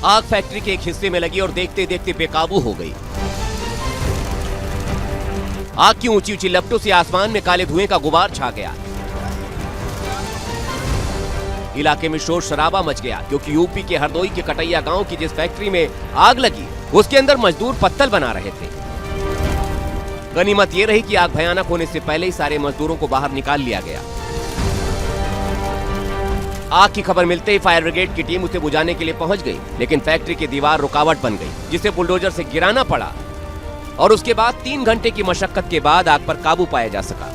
आग फैक्ट्री के एक हिस्से में लगी और देखते देखते बेकाबू हो गई। आग की ऊंची ऊंची लपटों से आसमान में काले धुएं का गुबार छा गया। इलाके में शोर शराबा मच गया क्योंकि यूपी के हरदोई के कटैया गांव की जिस फैक्ट्री में आग लगी उसके अंदर मजदूर पत्तल बना रहे थे। गनीमत ये रही कि आग भयानक होने से पहले ही सारे मजदूरों को बाहर निकाल लिया गया। आग की खबर मिलते ही फायर ब्रिगेड की टीम उसे बुझाने के लिए पहुंच गई, लेकिन फैक्ट्री की दीवार रुकावट बन गई, जिसे बुलडोजर से गिराना पड़ा और उसके बाद 3 घंटे की मशक्कत के बाद आग पर काबू पाया जा सका।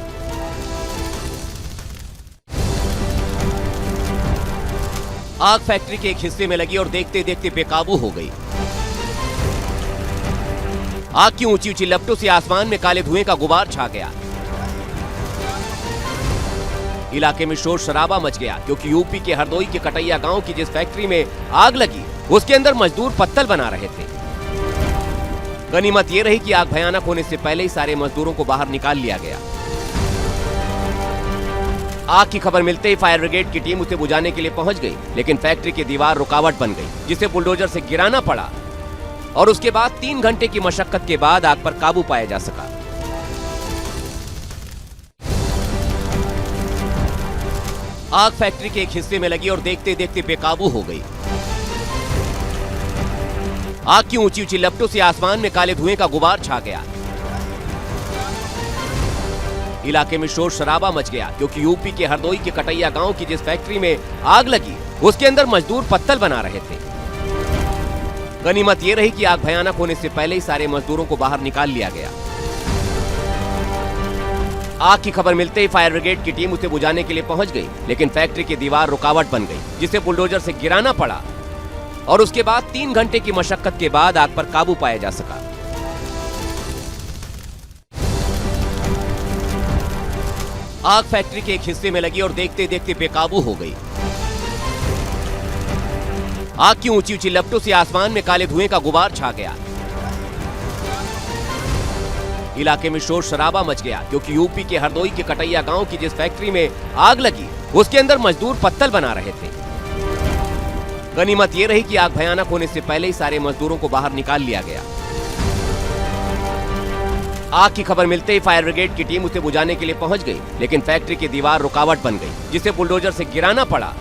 आग फैक्ट्री के एक हिस्से में लगी और देखते देखते बेकाबू हो गई। आग की ऊंची ऊंची लपटों से आसमान में काले धुएं का गुबार छा गया। इलाके में शोर शराबा मच गया क्योंकि यूपी के हरदोई के कटैया गांव की जिस फैक्ट्री में आग लगी उसके अंदर मजदूर पत्तल बना रहे थे। गनीमत ये रही कि आग भयानक होने से पहले ही सारे मजदूरों को बाहर निकाल लिया गया। आग की खबर मिलते ही फायर ब्रिगेड की टीम उसे बुझाने के लिए पहुंच गई, लेकिन फैक्ट्री की दीवार रुकावट बन गई, जिसे बुलडोजर से गिराना पड़ा और उसके बाद 3 घंटे की मशक्कत के बाद आग पर काबू पाया जा सका। आग फैक्ट्री के एक हिस्से में लगी और देखते देखते बेकाबू हो गई। आग की ऊंची ऊंची लपटों से आसमान में काले धुएं का गुबार छा गया। इलाके में शोर शराबा मच गया क्योंकि यूपी के हरदोई के कटैया गांव की जिस फैक्ट्री में आग लगी उसके अंदर मजदूर पत्तल बना रहे थे। गनीमत ये रही कि आग भयानक होने से पहले ही सारे मजदूरों को बाहर निकाल लिया गया। आग की खबर मिलते ही फायर ब्रिगेड की टीम उसे बुझाने के लिए पहुंच गई, लेकिन फैक्ट्री की दीवार रुकावट बन गई, जिसे बुलडोजर से गिराना पड़ा और उसके बाद 3 घंटे की मशक्कत के बाद आग पर काबू पाया जा सका। आग फैक्ट्री के एक हिस्से में लगी और देखते देखते बेकाबू हो गई। आग की ऊंची ऊंची लपटों से आसमान में काले धुएं का गुबार छा गया। इलाके में शोर शराबा मच गया क्योंकि यूपी के हरदोई के कटैया गांव की जिस फैक्ट्री में आग लगी उसके अंदर मजदूर पत्तल बना रहे थे। गनीमत ये रही कि आग भयानक होने से पहले ही सारे मजदूरों को बाहर निकाल लिया गया। आग की खबर मिलते ही फायर ब्रिगेड की टीम उसे बुझाने के लिए पहुंच गई, लेकिन फैक्ट्री की दीवार रुकावट बन गई, जिसे बुलडोजर से गिराना पड़ा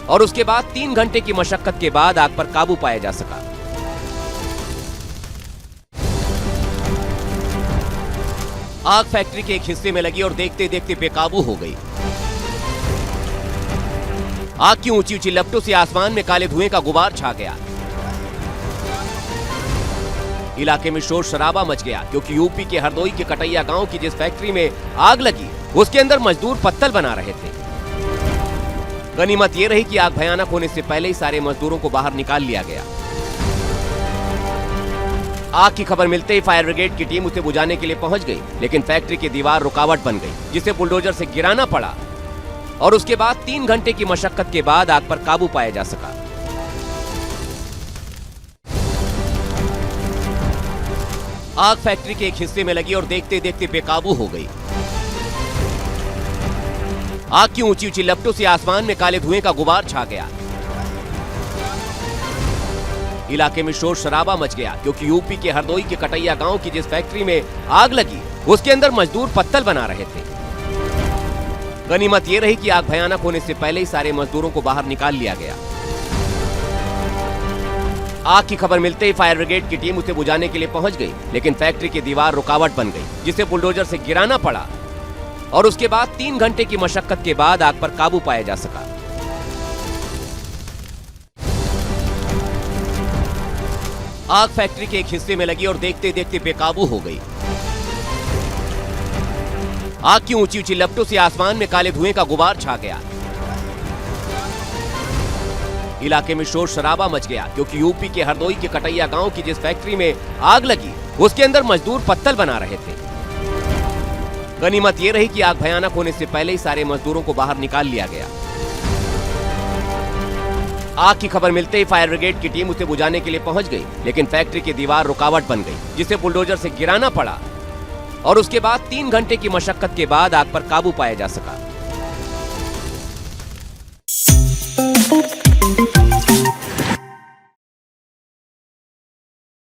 और उसके बाद 3 घंटे की मशक्कत के बाद आग पर काबू पाया जा सका। आग फैक्ट्री के एक हिस्से में लगी और देखते देखते बेकाबू हो गई। आग की ऊंची ऊंची लपटों से आसमान में काले धुएं का गुबार छा गया। इलाके में शोर शराबा मच गया क्योंकि यूपी के हरदोई के कटैया गांव की जिस फैक्ट्री में आग लगी उसके अंदर मजदूर पत्तल बना रहे थे। गनीमत ये रही कि आग भयानक होने से पहले ही सारे मजदूरों को बाहर निकाल लिया गया। आग की खबर मिलते ही फायर ब्रिगेड की टीम उसे बुझाने के लिए पहुंच गई, लेकिन फैक्ट्री की दीवार रुकावट बन गई, जिसे बुलडोजर से गिराना पड़ा और उसके बाद 3 घंटे की मशक्कत के बाद आग पर काबू पाया जा सका। आग फैक्ट्री के एक हिस्से में लगी और देखते देखते बेकाबू हो गई। आग की ऊंची ऊंची लपटों से आसमान में काले धुएं का गुबार छा गया। इलाके में शोर शराबा मच गया क्योंकि यूपी के हरदोई के कटैया गांव की जिस फैक्ट्री में आग लगी उसके अंदर मजदूर पत्तल बना रहे थे। गनीमत ये रही कि आग भयानक होने से पहले ही सारे मजदूरों को बाहर निकाल लिया गया। आग की खबर मिलते ही फायर ब्रिगेड की टीम उसे बुझाने के लिए पहुंच गई, लेकिन फैक्ट्री की दीवार रुकावट बन गई, जिसे बुलडोजर से गिराना पड़ा और उसके बाद 3 घंटे की मशक्कत के बाद आग पर काबू पाया जा सका। आग फैक्ट्री के एक हिस्से में लगी और देखते देखते बेकाबू हो गई। आग की ऊंची ऊंची लपटों से आसमान में काले धुएं का गुबार छा गया। इलाके में शोर शराबा मच गया क्योंकि यूपी के हरदोई के कटैया गांव की जिस फैक्ट्री में आग लगी उसके अंदर मजदूर पत्तल बना रहे थे। गनीमत ये रही कि आग भयानक होने से पहले ही सारे मजदूरों को बाहर निकाल लिया गया। आग की खबर मिलते ही फायर ब्रिगेड की टीम उसे बुझाने के लिए पहुंच गई, लेकिन फैक्ट्री की दीवार रुकावट बन गई, जिसे बुलडोजर से गिराना पड़ा और उसके बाद 3 घंटे की मशक्कत के बाद आग पर काबू पाया जा सका।